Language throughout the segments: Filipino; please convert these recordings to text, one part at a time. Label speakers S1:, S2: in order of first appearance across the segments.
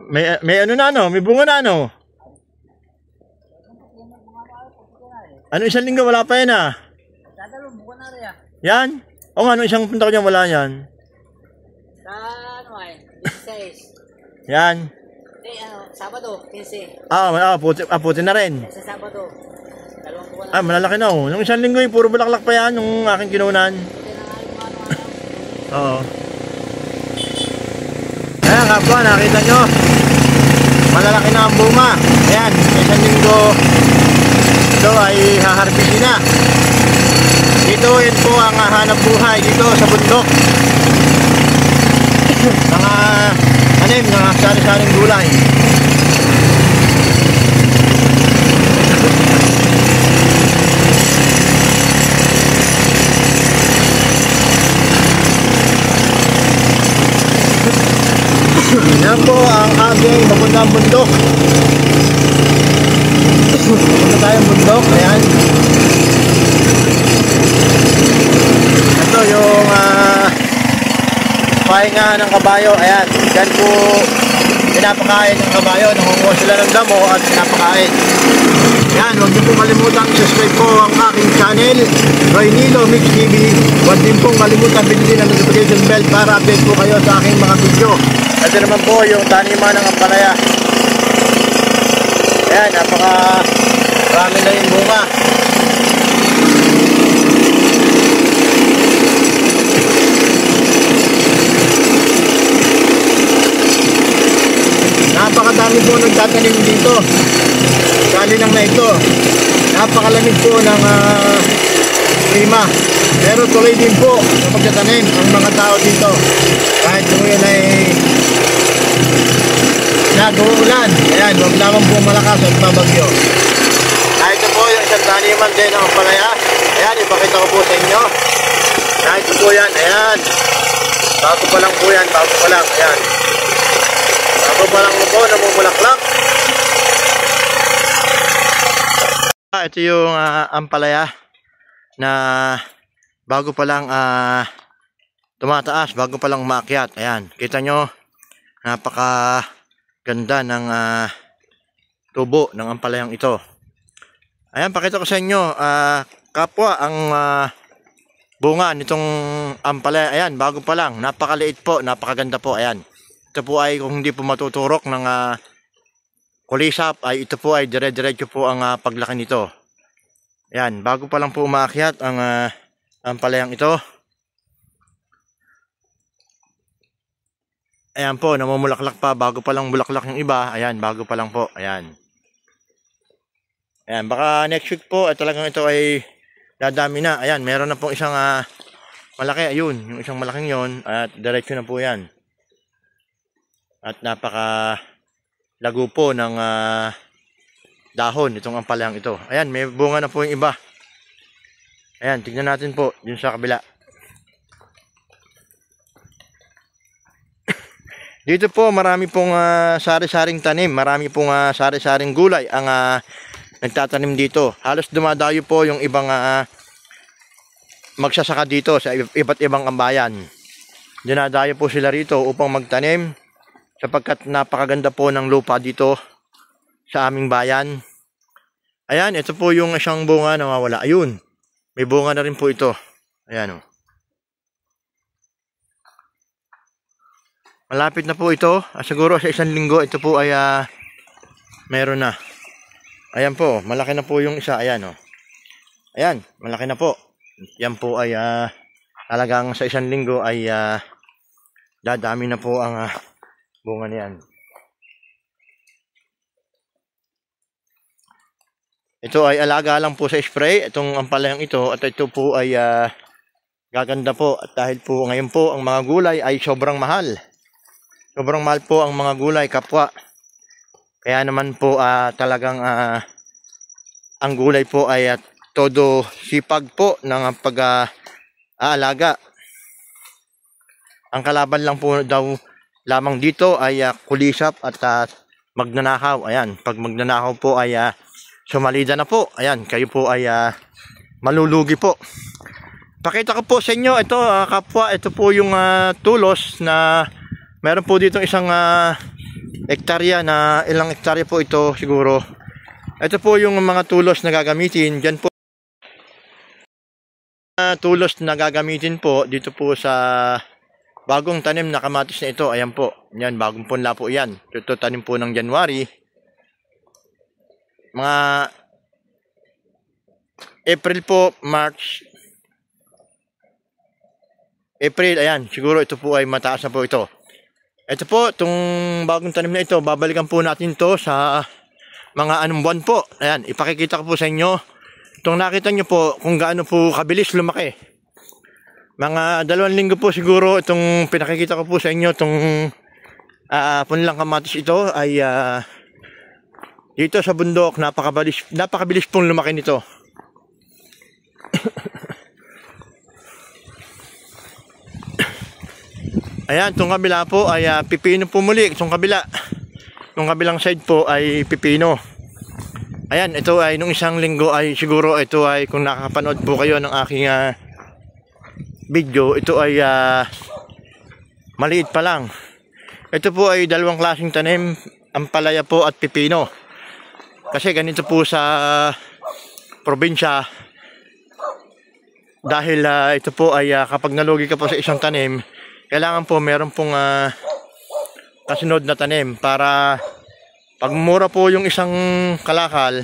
S1: May ano na ano, may bunga na ano. Ano isang linggo wala pa yan ah.
S2: Dadalong buwan na rin ah.
S1: Yan? O nga, ano isang punta ko dyan wala yan.
S2: Sa ano ay, 16.
S1: Yan.
S2: Sabado, 15.
S1: Puti na rin.
S2: Sa Sabado, 2 buwan na.
S1: Ah, malalaki na oh. Nung isang linggo yung puro bulaklak pa yan, yung aking kinunan. Oo. Ayan kapwa, nakita nyo. Malalaki na ang bunga. Ayan, isang linggo. Ito ay haharbisin na. Dito, yun po ang hanap buhay dito sa bundok. Mga tanim, mga sari-saring gulay. Yan po ang aking papuntang bundok. Punta tayong bundok. Ayan. Ito yung pahinga ng kabayo. Ayan. Yan po pinapakain ng kabayo. Nangunguha sila ng damo at pinapakain. Yan. Huwag niyo po kalimutan subscribe po ang aking channel, Roy Nilo Mix TV. Huwag din po kalimutan pindutin ang notification bell para update po kayo sa aking mga video. Ito naman po yung taniman ng ampalaya. Ayan, marami na yung bunga. Napakadami po nagtatanim dito. Kali lang na ito. Napakalamig po ng klima. Pero tuloy din po sa pagtatanim ang mga tao dito. Kahit kung yun ay nag-uulan. Ayan, huwag lamang po malakas at mabagyo. Ito po yung isang taniman din ng ampalaya. Ayan, ipakita ko po sa inyo. Ito po yan, ayan. Bago pa lang po yan, bago pa lang. Ayan. Bago pa lang po, namumulaklak. Ito yung ampalaya na bago pa lang tumataas, bago pa lang maakyat. Ayan, kita nyo, napaka ganda ng tubo ng ampalayang ito. Ayan, pakita ko sa inyo, kapwa ang bunga nitong ampalaya. Ayan, bago pa lang, napakaliit po, napakaganda po. Ayan, ito po ay kung hindi po matuturok ng kulisap, ay ito po ay dire-diretso po ang paglaki nito. Ayan, bago pa lang po umaakyat ang ampalayang ito. Ayan po, namumulaklak pa, bago pa lang bulaklak yung iba. Ayan, bago pa lang po. Ayan. Ayan, baka next week po, talagang ito ay dadami na. Ayan, meron na pong isang malaki. Ayun, yung isang malaking yon. At diretso na po yan. At napaka lago po ng dahon itong ampalayang ito. Ayan, may bunga na po yung iba. Ayan, tignan natin po yun sa kabila. Dito po marami pong sari-saring tanim, marami pong sari-saring gulay ang nagtatanim dito. Halos dumadayo po yung ibang magsasaka dito sa iba't ibang ambayan. Dinadayo po sila rito upang magtanim sapagkat napakaganda po ng lupa dito sa aming bayan. Ayan, ito po yung isang bunga na mawala. Ayun, may bunga na rin po ito. Ayan o. Malapit na po ito. Siguro sa isang linggo ito po ay meron na. Ayan po, malaki na po yung isa. Ayan o. Ayan, malaki na po. Yan po ay talagang sa isang linggo ay dadami na po ang bunga niyan. Ito ay alaga lang po sa spray, itong ampalayang ito, at ito po ay gaganda po. At dahil po ngayon po ang mga gulay ay sobrang mahal. Sobrang mahal po ang mga gulay, kapwa. Kaya naman po talagang ang gulay po ay todo sipag po ng pag-aalaga. Ang kalaban lang po daw lamang dito ay kulisap at magnanakaw. Ayan, pag magnanakaw po ay sumalida na po. Ayan, kayo po ay malulugi po. Pakita ko po sa inyo ito, kapwa, ito po yung tulos na meron po dito isang hektarya na ilang hektarya po ito siguro. Ito po yung mga tulos na gagamitin. Diyan po tulos na gagamitin po dito po sa bagong tanim na kamatis na ito. Ayan po. Yan, bagong punla po yan. Ito tanim po ng January. Mga April po, March. April, ayan. Siguro ito po ay mataas na po ito. Ito po, itong bagong tanim na ito, babalikan po natin to sa mga anong buwan po. Ayan, ipakikita ko po sa inyo. Itong nakita nyo po kung gaano po kabilis lumaki. Mga 2 linggo po siguro itong pinakikita ko po sa inyo. Itong punlang kamatis ito ay dito sa bundok, napakabilis pong lumaki nito. Ayan, itong kabila po ay pipino po muli. Itong kabila, itong kabilang side po ay pipino. Ayan, ito ay nung isang linggo ay siguro ito ay kung nakakapanood po kayo ng aking video, ito ay maliit pa lang. Ito po ay 2 klaseng tanim, ampalaya po at pipino. Kasi ganito po sa probinsya, dahil ito po ay kapag nalugi ka po sa isang tanim, kailangan po meron pong kasunod na tanim para pag mura po yung isang kalakal,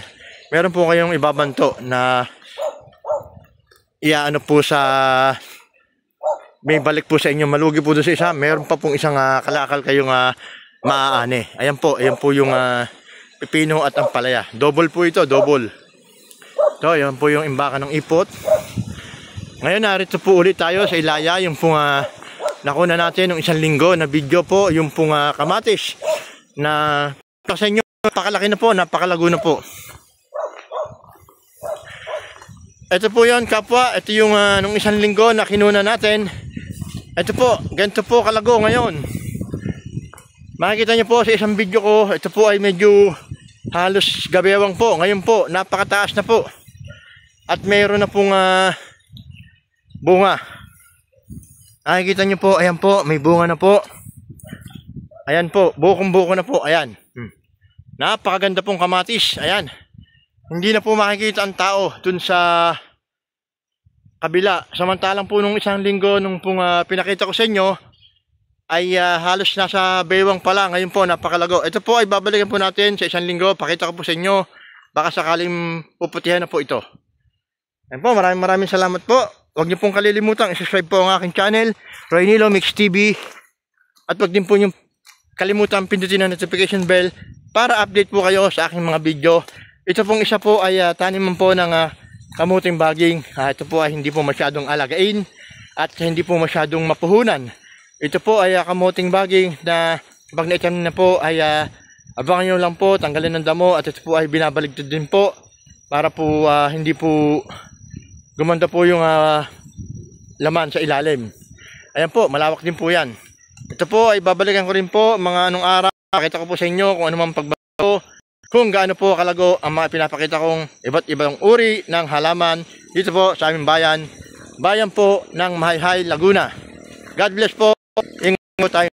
S1: meron po kayong ibabanto na iaano po sa may balik po sa inyo, malugi po doon sa isa, meron pa pong isang kalakal kayong maaani. Ayan po yung pipino at ampalaya. Double po ito, double. So, ayan po yung imbakan ng ipot. Ngayon narito po ulit tayo sa Ilaya, yung pong nakuna natin ng 1 linggo na video po, yung pong kamatis na sa inyo, napakalaki na po, napakalago na po. Ito po yun kapwa, ito yung nung 1 linggo na kinuna natin. Ito po, ganito po kalago ngayon. Makikita nyo po sa isang video ko, ito po ay medyo halos gabewang po. Ngayon po, napakataas na po. At mayroon na pong bunga. Nakikita nyo po, ayan po, may bunga na po. Ayan po, bukong-buko na po, ayan. Napakaganda pong kamatis, ayan. Hindi na po makikita ang tao dun sa kabila. Samantalang po nung 1 linggo, nung pong pinakita ko sa inyo, ay halos nasa bewang pala. Ngayon po, napakalago. Ito po ay babalikan po natin sa 1 linggo. Pakita ko po sa inyo, baka sakaling puputihan na po ito. Ayan po, maraming salamat po. Huwag niyo pong kalilimutang i-subscribe po ang aking channel, Roy Nilo Mix TV. At huwag din po niyo kalimutan pindutin ang notification bell para update po kayo sa aking mga video. Ito pong isa po ay taniman po ng kamuting baging. Ito po ay hindi po masyadong alagain at hindi po masyadong mapuhunan. Ito po ay kamuting baging na pag naitanim na po ay abangan nyo lang po, tanggalin ng damo, at ito po ay binabaligtad din po para po hindi po gumanda po yung laman sa ilalim. Ayan po, malawak din po yan. Ito po ay babalikan ko rin po mga anong araw. Pakita ko po sa inyo kung ano mang pagbago, kung gaano po kalago ang mga pinapakita kong iba't ibang uri ng halaman dito po sa aming bayan po ng Mahayhay, Laguna. God bless po. Ingat tayo.